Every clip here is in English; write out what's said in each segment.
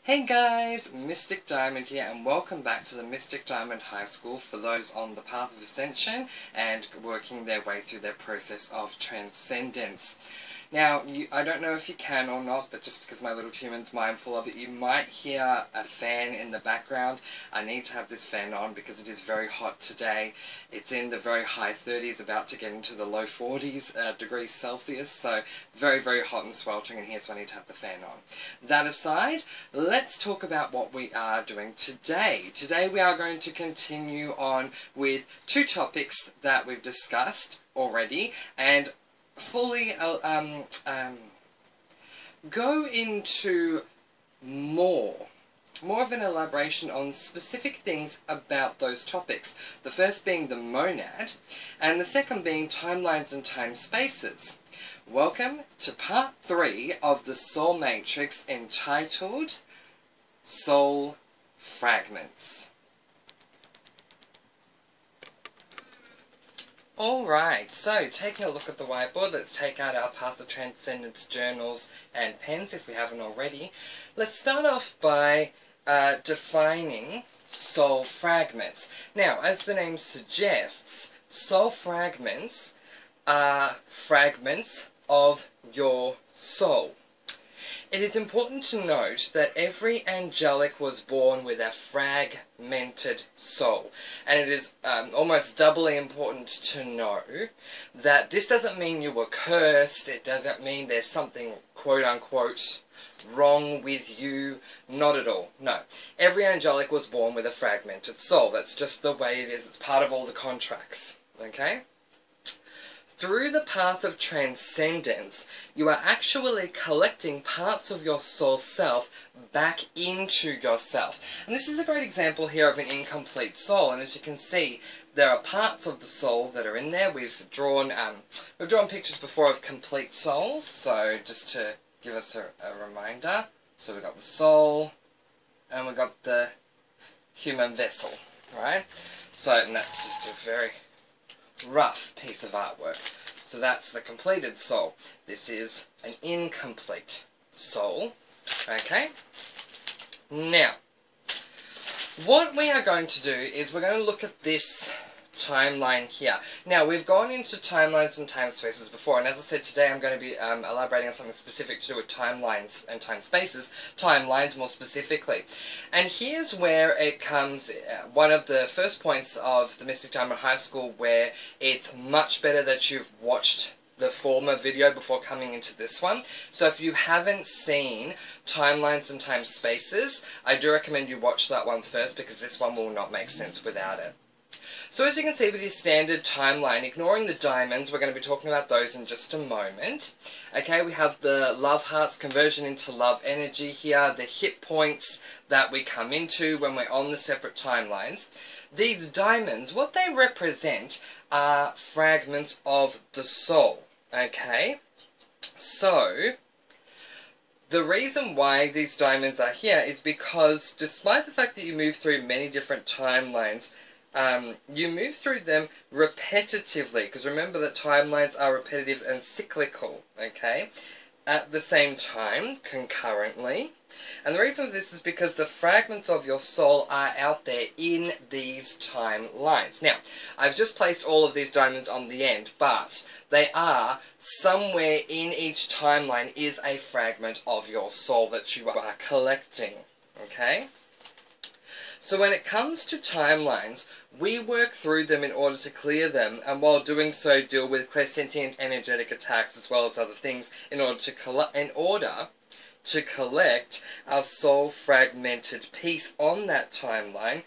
Hey guys, Mystic Diamond here, and welcome back to the Mystic Diamond High School for those on the path of ascension and working their way through their process of transcendence. Now, I don't know if you can or not, but just because my little human's mindful of it, you might hear a fan in the background. I need to have this fan on because it is very hot today. It's in the very high 30s, about to get into the low 40s degrees Celsius, so very, very hot and sweltering in here, so I need to have the fan on. That aside, let's talk about what we are doing today. Today we are going to continue on with two topics that we've discussed already, and fully go into more of an elaboration on specific things about those topics. The first being the monad, and the second being timelines and time spaces. Welcome to part 3 of the Soul Matrix, entitled Soul Fragments. Alright, so taking a look at the whiteboard, let's take out our Path of Transcendence journals and pens if we haven't already. Let's start off by defining soul fragments. Now, as the name suggests, soul fragments are fragments of your soul. It is important to note that every angelic was born with a fragmented soul. And it is almost doubly important to know that this doesn't mean you were cursed, it doesn't mean there's something quote-unquote wrong with you, not at all, no. Every angelic was born with a fragmented soul, that's just the way it is, it's part of all the contracts, okay? Through the path of transcendence, you are actually collecting parts of your soul self back into yourself. And this is a great example here of an incomplete soul, and as you can see, there are parts of the soul that are in there. We've drawn pictures before of complete souls, so just to give us a reminder. So we've got the soul, and we've got the human vessel, right? So, and that's just a very rough piece of artwork. So that's the completed soul. This is an incomplete soul. Okay? Now, what we are going to do is we're going to look at this timeline here. Now, we've gone into timelines and time spaces before, and as I said, today I'm going to be elaborating on something specific to do with timelines and time spaces, timelines more specifically. And here's where it comes, one of the first points of the Mystic Diamond High School, where it's much better that you've watched the former video before coming into this one. So if you haven't seen timelines and time spaces, I do recommend you watch that one first, because this one will not make sense without it. So as you can see with your standard timeline, ignoring the diamonds, we're going to be talking about those in just a moment. Okay, we have the love hearts conversion into love energy here, the hit points that we come into when we're on the separate timelines. These diamonds, what they represent are fragments of the soul. Okay, so the reason why these diamonds are here is because despite the fact that you move through many different timelines, you move through them repetitively, because remember that timelines are repetitive and cyclical, okay? At the same time, concurrently. And the reason for this is because the fragments of your soul are out there in these timelines. Now, I've just placed all of these diamonds on the end, but they are, somewhere in each timeline is a fragment of your soul that you are collecting, okay? So when it comes to timelines, we work through them in order to clear them, and while doing so deal with clairsentient energetic attacks as well as other things in order to collect our soul fragmented piece on that timeline,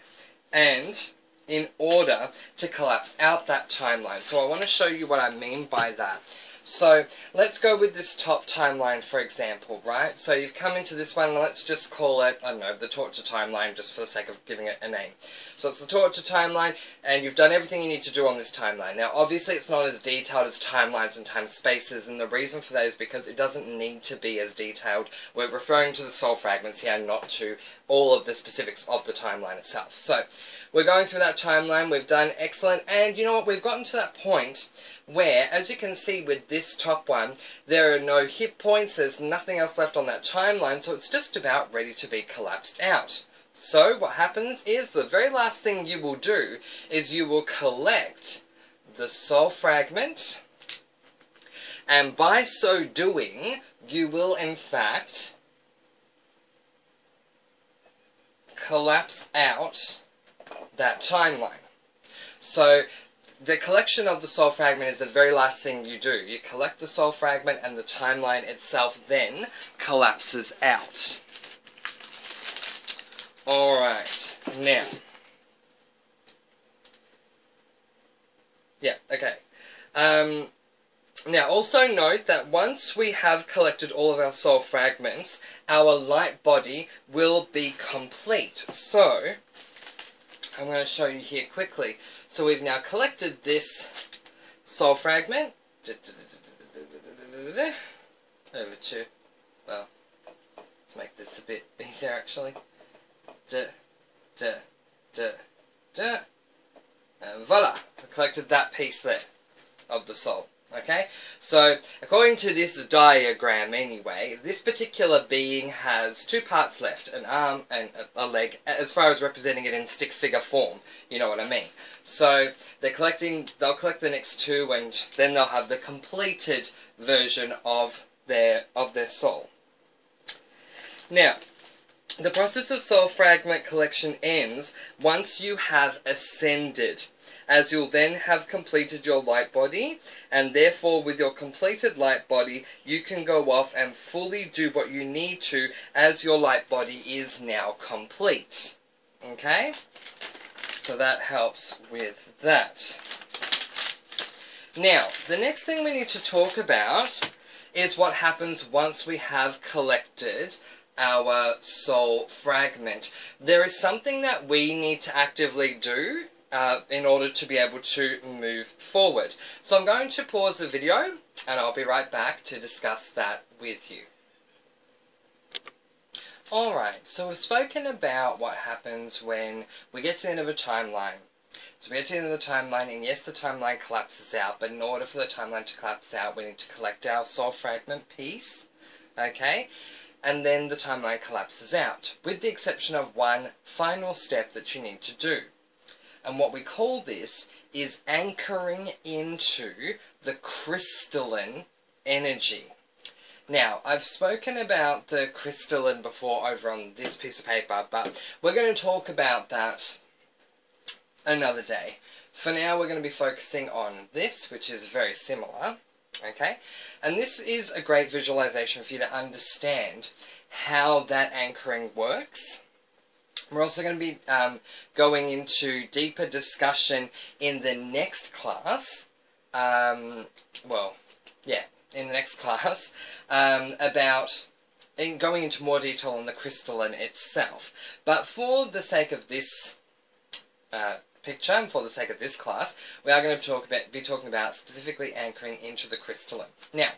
and in order to collapse out that timeline. So I want to show you what I mean by that. So, let's go with this top timeline, for example, right? So you've come into this one, and let's just call it, I don't know, the torture timeline, just for the sake of giving it a name. So it's the torture timeline, and you've done everything you need to do on this timeline. Now, obviously it's not as detailed as timelines and time spaces, and the reason for that is because it doesn't need to be as detailed. We're referring to the soul fragments here, not to all of the specifics of the timeline itself. So, we're going through that timeline, we've done excellent, and you know what, we've gotten to that point where, as you can see with this this top one, there are no hit points, there's nothing else left on that timeline, so it's just about ready to be collapsed out. So what happens is the very last thing you will do is you will collect the soul fragment, and by so doing, you will in fact collapse out that timeline. So the collection of the soul fragment is the very last thing you do. You collect the soul fragment and the timeline itself then collapses out. Alright, now. Yeah, okay. Now, also note that once we have collected all of our soul fragments, our light body will be complete. So, I'm going to show you here quickly. So we've now collected this soul fragment. Over to, well, let's make this a bit easier actually. And voila! I collected that piece there of the soul. Okay? So, according to this diagram anyway, this particular being has two parts left, an arm and a leg, as far as representing it in stick figure form. You know what I mean. So, they'll collect the next two, and then they'll have the completed version of their soul. Now, the process of soul fragment collection ends once you have ascended, as you'll then have completed your light body, and therefore with your completed light body, you can go off and fully do what you need to, as your light body is now complete. Okay? So that helps with that. Now, the next thing we need to talk about is what happens once we have collected our soul fragment. There is something that we need to actively do in order to be able to move forward. So I'm going to pause the video and I'll be right back to discuss that with you. Alright, so we've spoken about what happens when we get to the end of a timeline. So we get to the end of the timeline, and yes, the timeline collapses out, but in order for the timeline to collapse out, we need to collect our soul fragment piece. Okay? And then the timeline collapses out, with the exception of one final step that you need to do. And what we call this is anchoring into the crystalline energy. Now, I've spoken about the crystalline before over on this piece of paper, but we're going to talk about that another day. For now, we're going to be focusing on this, which is very similar. Okay, and this is a great visualization for you to understand how that anchoring works. We're also going to be going into deeper discussion in the next class, in the next class, about going into more detail on the crystalline itself. But for the sake of this picture, and for the sake of this class, we are going to be talking about specifically anchoring into the crystalline. Now,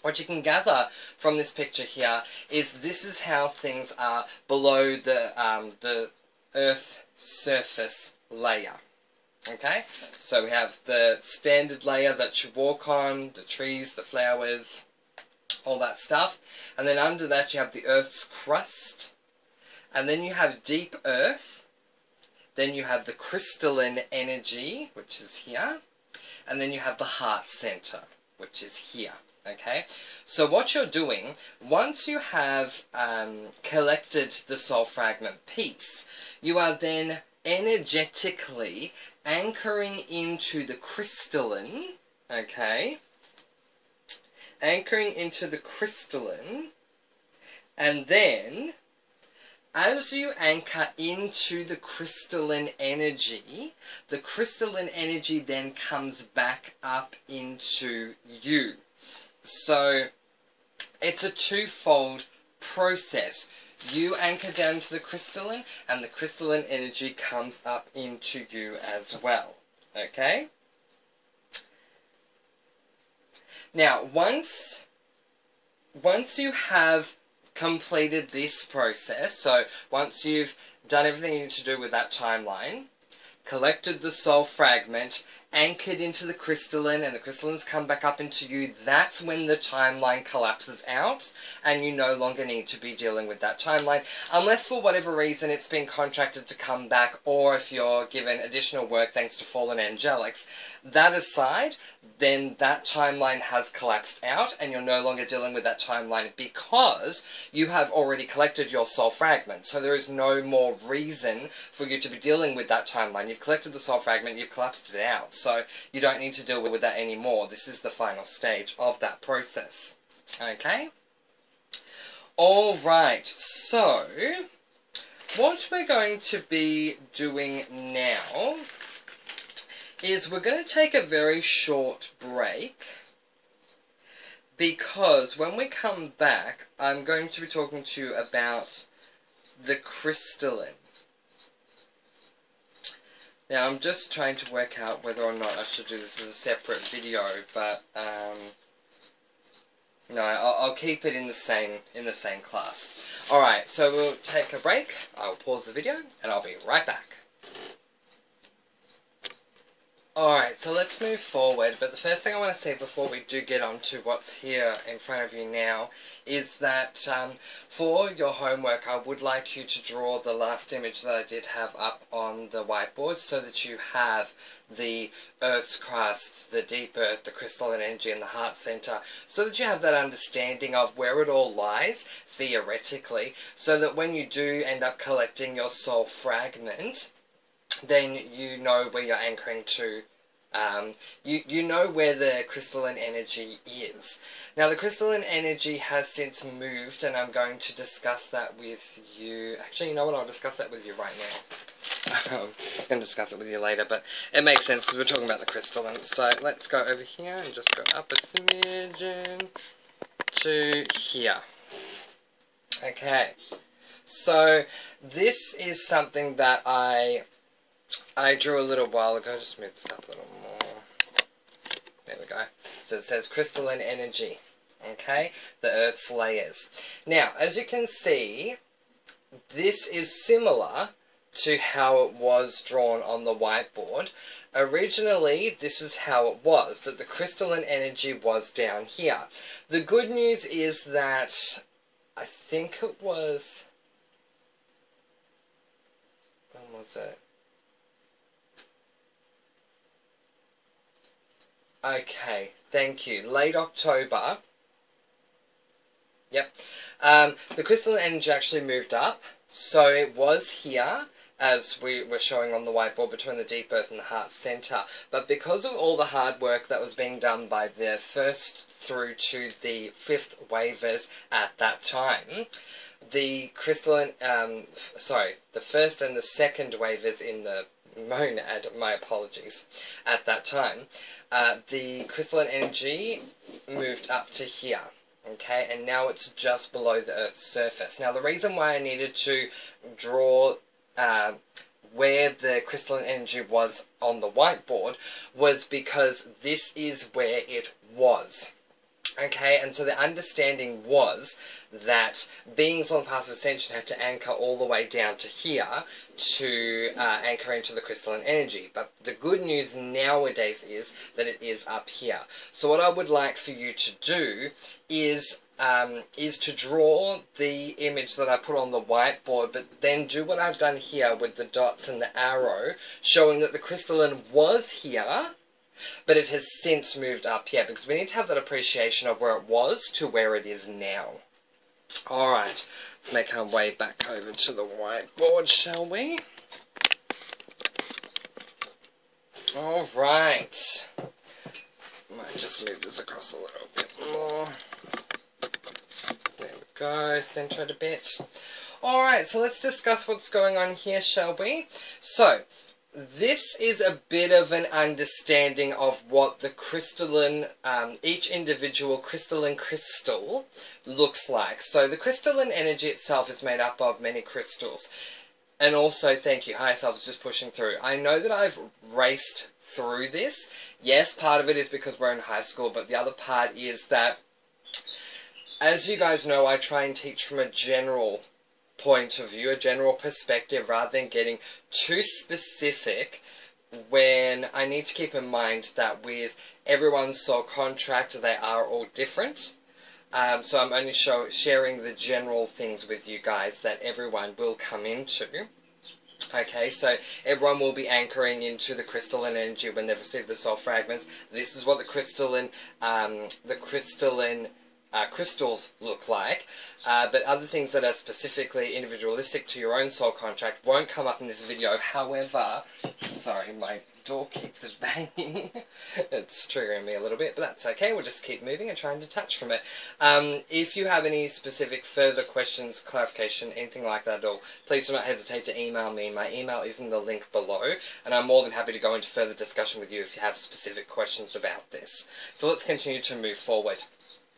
what you can gather from this picture here is this is how things are below the Earth surface layer. Okay? So we have the standard layer that you walk on, the trees, the flowers, all that stuff. And then under that you have the Earth's crust. And then you have deep Earth. Then you have the crystalline energy, which is here. And then you have the heart center, which is here. Okay? So what you're doing, once you have collected the soul fragment piece, you are then energetically anchoring into the crystalline, okay? Anchoring into the crystalline, and then as you anchor into the crystalline energy then comes back up into you. So, it's a twofold process. You anchor down to the crystalline, and the crystalline energy comes up into you as well. Okay? Now, once you have completed this process, so once you've done everything you need to do with that timeline, collected the soul fragment, anchored into the crystalline and the crystallines come back up into you, that's when the timeline collapses out and you no longer need to be dealing with that timeline, unless for whatever reason it's been contracted to come back, or if you're given additional work thanks to fallen angelics. That aside, then that timeline has collapsed out and you're no longer dealing with that timeline because you have already collected your soul fragment. So there is no more reason for you to be dealing with that timeline. You've collected the soul fragment, you've collapsed it out, so you don't need to deal with that anymore. This is the final stage of that process. Okay? Alright, so what we're going to be doing now is we're going to take a very short break, because when we come back, I'm going to be talking to you about the crystalline. Now, I'm just trying to work out whether or not I should do this as a separate video, but no, I'll keep it in the same class. Alright, so we'll take a break, I'll pause the video, and I'll be right back. Alright, so let's move forward, but the first thing I want to say before we do get on to what's here in front of you now is that for your homework I would like you to draw the last image that I did have up on the whiteboard, so that you have the Earth's crust, the deep Earth, the crystalline energy and the heart center, so that you have that understanding of where it all lies, theoretically, so that when you do end up collecting your soul fragment, then you know where you're anchoring to. You know where the crystalline energy is. Now, the crystalline energy has since moved, and I'm going to discuss that with you. Actually, you know what? I'll discuss that with you right now. I was going to discuss it with you later, but it makes sense because we're talking about the crystalline. So let's go over here and just go up a smidgen to here. Okay. So this is something that I drew a little while ago. Just move this up a little more. There we go. So it says crystalline energy. Okay? The Earth's layers. Now, as you can see, this is similar to how it was drawn on the whiteboard. Originally, this is how it was, that the crystalline energy was down here. The good news is that I think it was... when was it? Okay, thank you. Late October. Yep. The crystalline energy actually moved up. So it was here, as we were showing on the whiteboard, between the deep earth and the heart center. But because of all the hard work that was being done by the first through to the fifth wavers at that time, the crystalline, the first and the second wavers in the monad, my apologies, at that time, the crystalline energy moved up to here, okay, and now it's just below the Earth's surface. Now, the reason why I needed to draw where the crystalline energy was on the whiteboard was because this is where it was. Okay, and so the understanding was that beings on the path of ascension had to anchor all the way down to here to anchor into the crystalline energy. But the good news nowadays is that it is up here. So what I would like for you to do is to draw the image that I put on the whiteboard, but then do what I've done here with the dots and the arrow, showing that the crystalline was here, but it has since moved up here, because we need to have that appreciation of where it was to where it is now. Alright, let's make our way back over to the whiteboard, shall we? Alright. Might just move this across a little bit more. There we go, centre it a bit. Alright, so let's discuss what's going on here, shall we? So, this is a bit of an understanding of what the crystalline, each individual crystalline crystal looks like. So the crystalline energy itself is made up of many crystals. And also, thank you, Higher Self is just pushing through. I know that I've raced through this. Yes, part of it is because we're in high school, but the other part is that, as you guys know, I try and teach from a general point of view, a general perspective, rather than getting too specific when I need to keep in mind that with everyone's soul contract, they are all different. So I'm only sharing the general things with you guys that everyone will come into. Okay, so everyone will be anchoring into the crystalline energy when they've received the soul fragments. This is what the crystalline crystals look like. But other things that are specifically individualistic to your own soul contract won't come up in this video. However, sorry, my door keeps banging. It's triggering me a little bit, but that's okay. We'll just keep moving and try and detach from it. If you have any specific further questions, clarification, anything like that at all, please do not hesitate to email me. My email is in the link below, and I'm more than happy to go into further discussion with you if you have specific questions about this. So let's continue to move forward.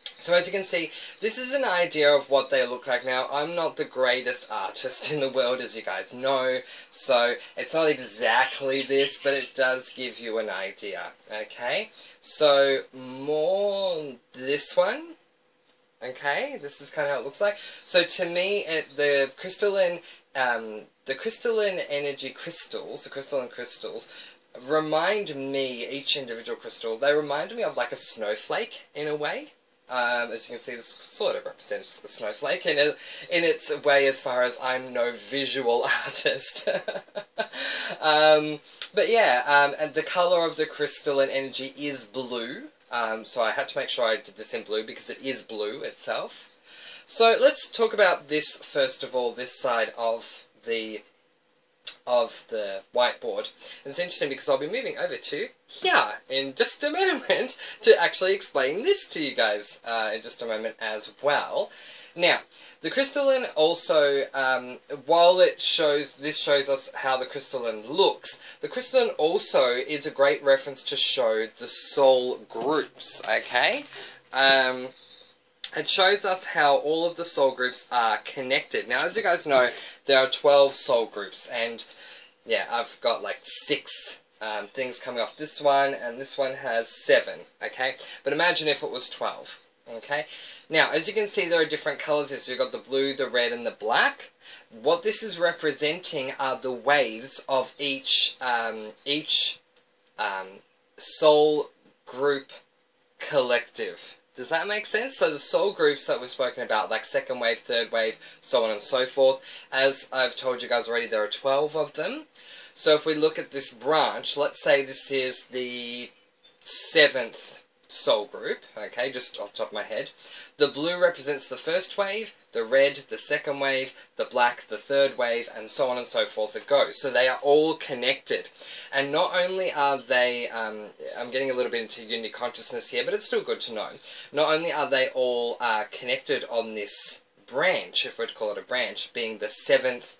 So as you can see, this is an idea of what they look like. Now, I'm not the greatest artist in the world, as you guys know, so it's not exactly this, but it does give you an idea, okay? So, more this one, okay? This is kind of how it looks like. So to me, the crystalline energy crystals, the crystalline crystals, remind me, each individual crystal, they remind me of like a snowflake, in a way. As you can see, this sort of represents the snowflake in its way, as far as I'm no visual artist. But yeah, and the colour of the crystalline energy is blue, so I had to make sure I did this in blue because it is blue itself. So let's talk about this first of all, this side of the whiteboard. And it's interesting because I'll be moving over to here in just a moment to actually explain this to you guys in just a moment as well. Now, the crystalline also, while this shows us how the crystalline looks, the crystalline also is a great reference to show the soul groups, okay? It shows us how all of the soul groups are connected. Now, as you guys know, there are 12 soul groups, and yeah, I've got like 6 things coming off this one, and this one has 7, okay? But imagine if it was 12, okay? Now, as you can see, there are different colours here. So you've got the blue, the red, and the black. What this is representing are the waves of each soul group collective. Does that make sense? So the soul groups that we've spoken about, like second wave, third wave, so on and so forth, as I've told you guys already, there are 12 of them. So if we look at this branch, let's say this is the 7th soul group, okay, just off the top of my head. The blue represents the first wave, the red, the second wave, the black, the third wave, and so on and so forth it goes. So they are all connected. And not only are they, I'm getting a little bit into unity consciousness here, but it's still good to know. Not only are they all connected on this branch, if we're to call it a branch, being the 7th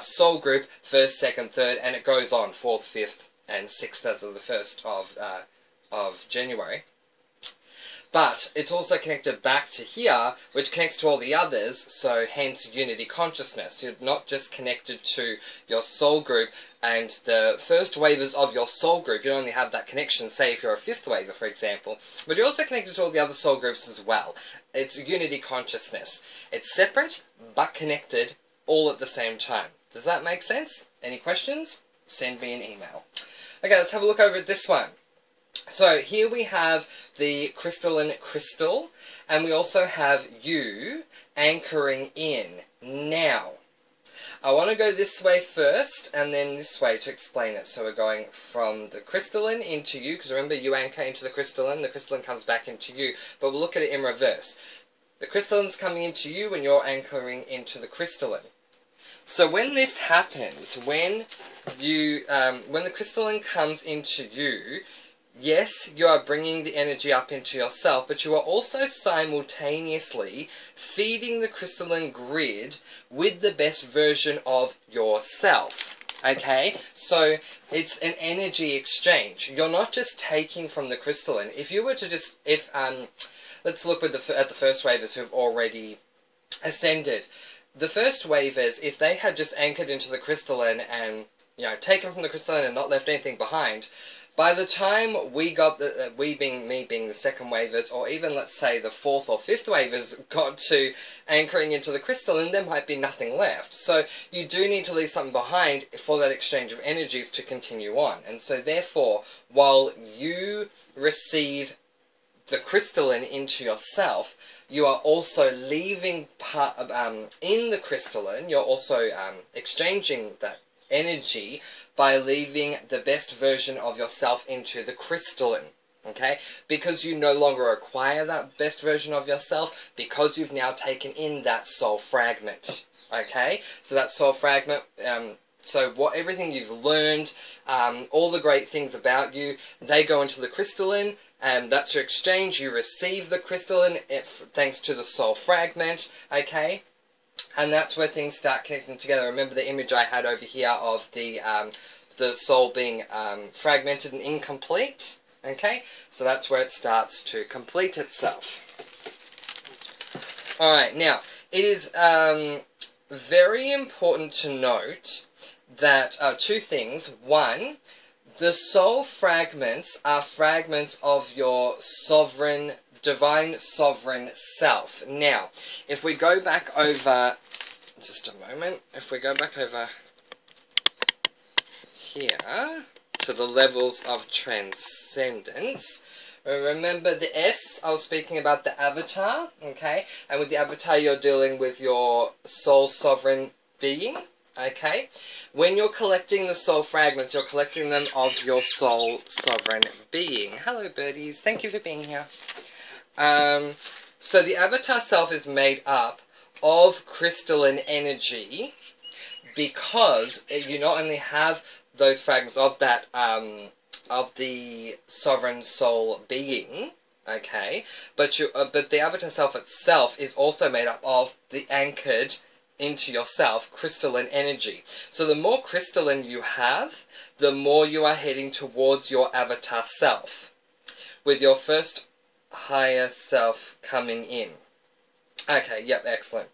soul group, 1st, 2nd, 3rd, and it goes on, 4th, 5th, and 6th as of the 1st of January. But it's also connected back to here, which connects to all the others, so hence unity consciousness. You're not just connected to your soul group and the first wavers of your soul group. You only have that connection, say if you're a 5th waver, for example. But you're also connected to all the other soul groups as well. It's unity consciousness. It's separate, but connected, all at the same time. Does that make sense? Any questions? Send me an email. Okay, let's have a look over at this one. So here we have the crystalline crystal, and we also have you anchoring in. Now, I want to go this way first, and then this way to explain it. So we're going from the crystalline into you, because remember, you anchor into the crystalline comes back into you, but we'll look at it in reverse. The crystalline's coming into you, and you're anchoring into the crystalline. So when this happens, when the crystalline comes into you, yes, you are bringing the energy up into yourself, but you are also simultaneously feeding the crystalline grid with the best version of yourself. Okay? So it's an energy exchange. You're not just taking from the crystalline. If you were to just, let's look at the first wavers who've already ascended. The first wavers, if they had just anchored into the crystalline and, taken from the crystalline and not left anything behind, By the time we got we being me being the second wavers, or even let's say the fourth or fifth wavers got to anchoring into the crystalline, there might be nothing left. So you do need to leave something behind for that exchange of energies to continue on. And so therefore, while you receive the crystalline into yourself, you are also leaving part in the crystalline. You're also exchanging that energy by leaving the best version of yourself into the crystalline. Okay? Because you no longer acquire that best version of yourself, because you've now taken in that soul fragment. Okay? So that soul fragment, so everything you've learned, all the great things about you, they go into the crystalline, and that's your exchange. You receive the crystalline thanks to the soul fragment, okay? And that's where things start connecting together. Remember the image I had over here of the soul being fragmented and incomplete, okay? So that's where it starts to complete itself. Alright, now, it is very important to note that two things. One, the soul fragments are fragments of your sovereign, divine sovereign self. Now, if we go back over, just a moment, if we go back over here to the levels of transcendence, remember the S, I was speaking about the avatar, okay? And with the avatar you're dealing with your soul sovereign being. Okay? When you're collecting the soul fragments, you're collecting them of your soul sovereign being. Hello, birdies. Thank you for being here. So the avatar self is made up of crystalline energy, because you not only have those fragments of that, of the sovereign soul being, okay, but the avatar self itself is also made up of the anchored into yourself crystalline energy. So the more crystalline you have, the more you are heading towards your avatar self, with your first higher self coming in. Okay, yep, excellent.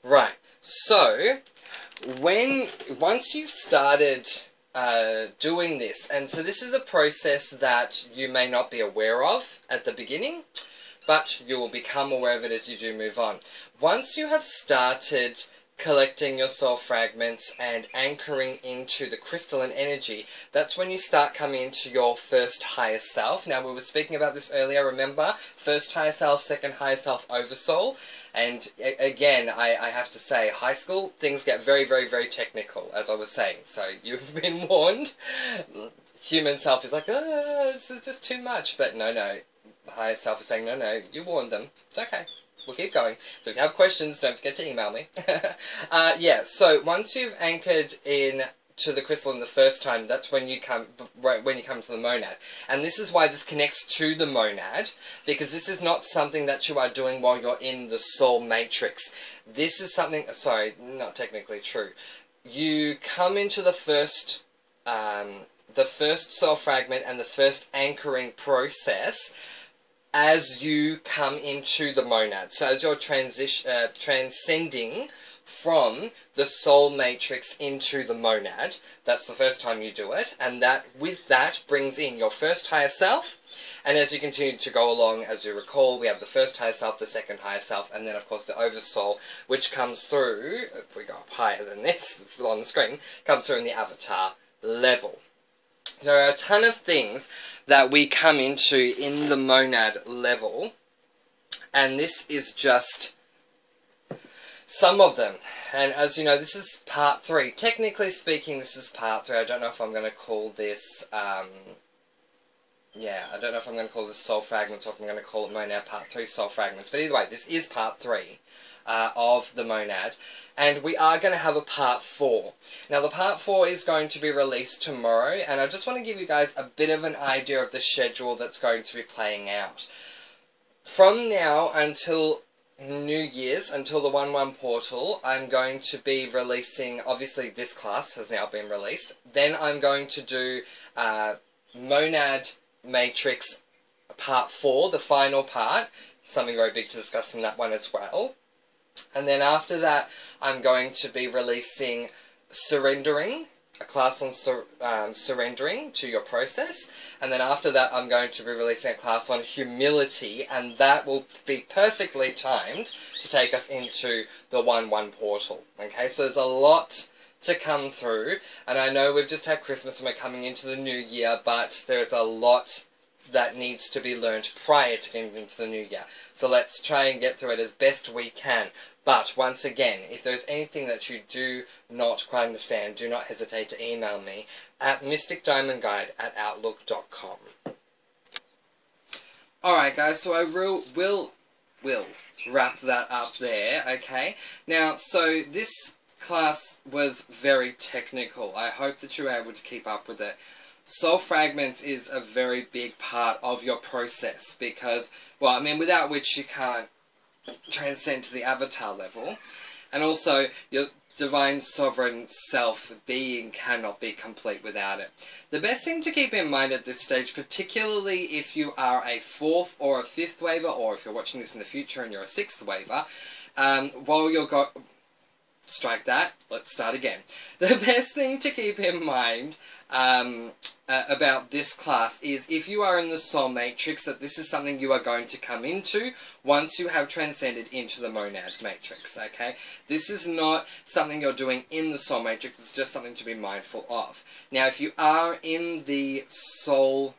Right, so once you've started doing this, and so this is a process that you may not be aware of at the beginning, but you will become aware of it as you do move on. Once you have started collecting your soul fragments and anchoring into the crystalline energy, that's when you start coming into your first higher self. Now, we were speaking about this earlier, remember? First higher self, second higher self, oversoul. And again, I have to say, high school, things get very, very, very technical, as I was saying. So you've been warned. Human self is like, this is just too much. But no, the higher self is saying, no, you warned them. It's okay. We'll keep going. So if you have questions, don't forget to email me. Yeah, so once you've anchored in to the crystalline the first time, that's when you come to the monad. And this is why this connects to the monad, because this is not something that you are doing while you're in the soul matrix. This is something, sorry, not technically true. You come into the first soul fragment and the first anchoring process as you come into the monad. So as you're transcending from the soul matrix into the monad, that's the first time you do it, and that with that brings in your first higher self. And as you continue to go along, as you recall, we have the first higher self, the second higher self, and then of course the oversoul, which comes through, if we go up higher than this on the screen, comes through in the avatar level. There are a ton of things that we come into in the monad level, and this is just some of them. And as you know, this is part 3. Technically speaking, this is part 3. I don't know if I'm going to call this, I don't know if I'm going to call this Soul Fragments or if I'm going to call it Monad Part 3 Soul Fragments. But either way, this is part 3 of the monad. And we are going to have a part 4. Now, the part 4 is going to be released tomorrow, and I just want to give you guys a bit of an idea of the schedule that's going to be playing out. From now until New Year's, until the 1-1 portal, I'm going to be releasing, obviously this class has now been released, then I'm going to do Monad Matrix Part 4, the final part, something very big to discuss in that one as well. And then after that, I'm going to be releasing Surrendering, a class on surrendering to your process, and then after that I'm going to be releasing a class on humility, and that will be perfectly timed to take us into the 1-1 portal. Okay, so there's a lot to come through, and I know we've just had Christmas and we're coming into the new year, but there's a lot that needs to be learned prior to getting into the new year. So let's try and get through it as best we can. But once again, if there's anything that you do not quite understand, do not hesitate to email me at mysticdiamondguide@outlook.com. Alright guys, so I will wrap that up there, okay? Now, so this class was very technical. I hope that you were able to keep up with it. Soul Fragments is a very big part of your process because, well, I mean, without which you can't transcend to the avatar level. And also, your divine sovereign self-being cannot be complete without it. The best thing to keep in mind at this stage, particularly if you are a 4th or a 5th waver, or if you're watching this in the future and you're a 6th waver, while you're strike that, let's start again. The best thing to keep in mind about this class is if you are in the soul matrix, that this is something you are going to come into once you have transcended into the monad matrix, okay? This is not something you're doing in the soul matrix, it's just something to be mindful of. Now, if you are in the soul...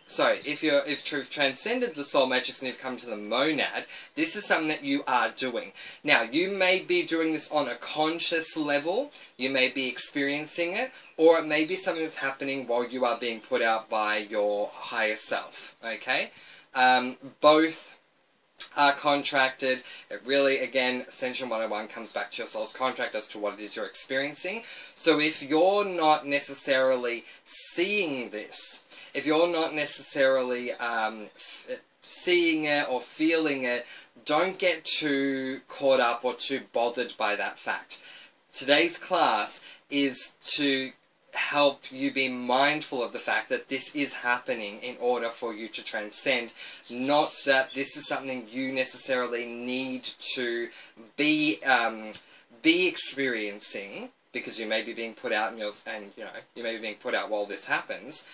Sorry, if you've transcended the soul matrix and you've come to the monad, this is something that you are doing. Now, you may be doing this on a conscious level, you may be experiencing it, or it may be something that's happening while you are being put out by your higher self, okay? Both are contracted. It really, again, Ascension 101 comes back to your soul's contract as to what it is you're experiencing. So if you're not necessarily seeing this, if you're not necessarily seeing it or feeling it, don't get too caught up or too bothered by that fact. Today's class is to help you be mindful of the fact that this is happening in order for you to transcend, not that this is something you necessarily need to be experiencing, because you may be being put out you may be being put out while this happens.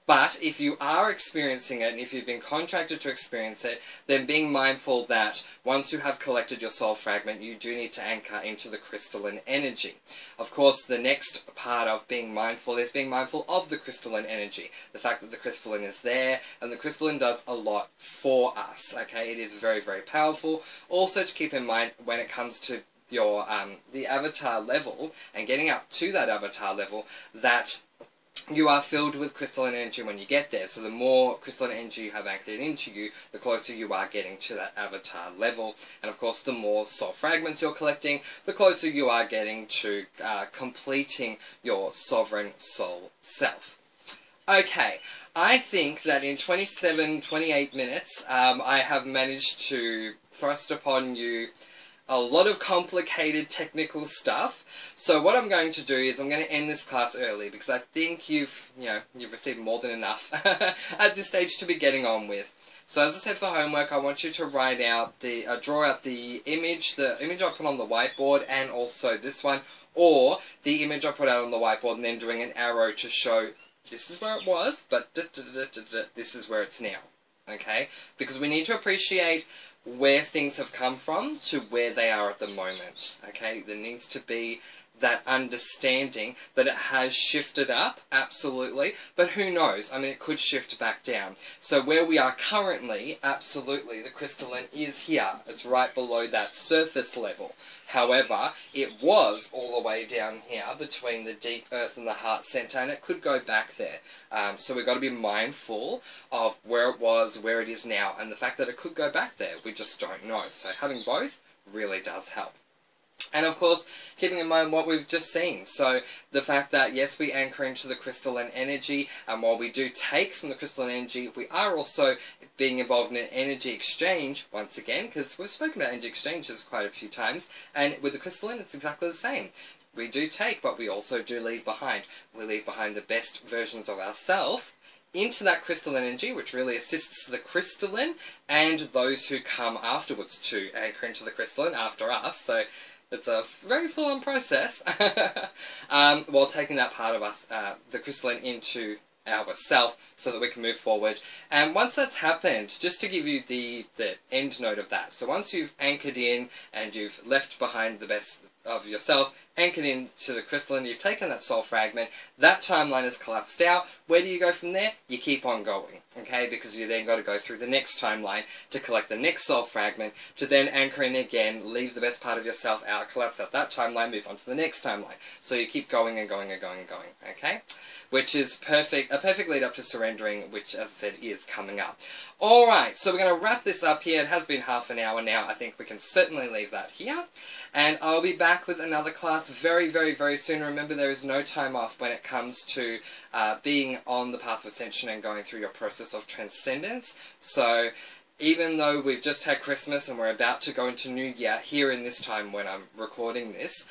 But if you are experiencing it, and if you've been contracted to experience it, then being mindful that once you have collected your soul fragment, you do need to anchor into the crystalline energy. Of course, the next part of being mindful is being mindful of the crystalline energy. The fact that the crystalline is there, and the crystalline does a lot for us, okay? It is very, very powerful. Also to keep in mind when it comes to your the avatar level, and getting up to that avatar level, that you are filled with crystalline energy when you get there. So the more crystalline energy you have anchored into you, the closer you are getting to that avatar level. And of course, the more soul fragments you're collecting, the closer you are getting to completing your sovereign soul self. Okay, I think that in 28 minutes, I have managed to thrust upon you a lot of complicated technical stuff. So what I'm going to do is I'm going to end this class early because I think you've received more than enough at this stage to be getting on with. So as I said for homework, I want you to write out draw out the image I put on the whiteboard, and also this one, or the image I put out on the whiteboard, and then doing an arrow to show this is where it was, but this is where it's now. Okay? Because we need to appreciate where things have come from to where they are at the moment. Okay? There needs to be that understanding that it has shifted up, absolutely, but who knows? I mean, it could shift back down. So where we are currently, absolutely, the crystalline is here. It's right below that surface level. However, it was all the way down here between the deep earth and the heart center, and it could go back there. So we've got to be mindful of where it was, where it is now, and the fact that it could go back there. We just don't know. So having both really does help. And of course, keeping in mind what we've just seen. So the fact that, yes, we anchor into the crystalline energy, and while we do take from the crystalline energy, we are also being involved in an energy exchange, once again, because we've spoken about energy exchanges quite a few times, and with the crystalline, it's exactly the same. We do take, but we also do leave behind. We leave behind the best versions of ourselves into that crystalline energy, which really assists the crystalline and those who come afterwards to anchor into the crystalline after us. So It's a very full-on process. While taking that part of us, the crystalline, into ourself so that we can move forward. And once that's happened, just to give you the end note of that, so once you've anchored in and you've left behind the best of yourself, anchored into the crystalline, you've taken that soul fragment, that timeline is collapsed out. Where do you go from there? You keep on going, okay? Because you then got to go through the next timeline to collect the next soul fragment, to then anchor in again, leave the best part of yourself out, collapse out that timeline, move on to the next timeline. So you keep going and going and going and going, okay? Which is perfect, a perfect lead up to surrendering, which, as I said, is coming up. Alright, so we're going to wrap this up here. It has been half an hour now. I think we can certainly leave that here. And I'll be back with another class very, very, very soon. Remember, there is no time off when it comes to being on the path of ascension and going through your process of transcendence. So, even though we've just had Christmas and we're about to go into New Year, here in this time when I'm recording this,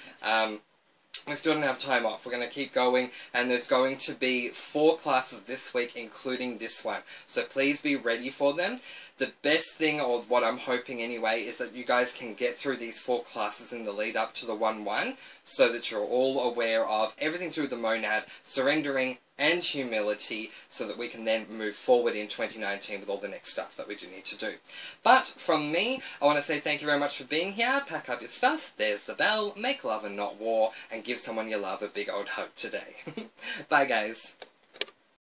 we still don't have time off. We're going to keep going, and there's going to be 4 classes this week, including this one. So please be ready for them. The best thing, or what I'm hoping anyway, is that you guys can get through these 4 classes in the lead up to the 1-1, so that you're all aware of everything through the monad, surrendering, and humility, so that we can then move forward in 2019 with all the next stuff that we do need to do. But from me, I want to say thank you very much for being here. Pack up your stuff, there's the bell, make love and not war, and give someone you love a big old hug today. Bye guys.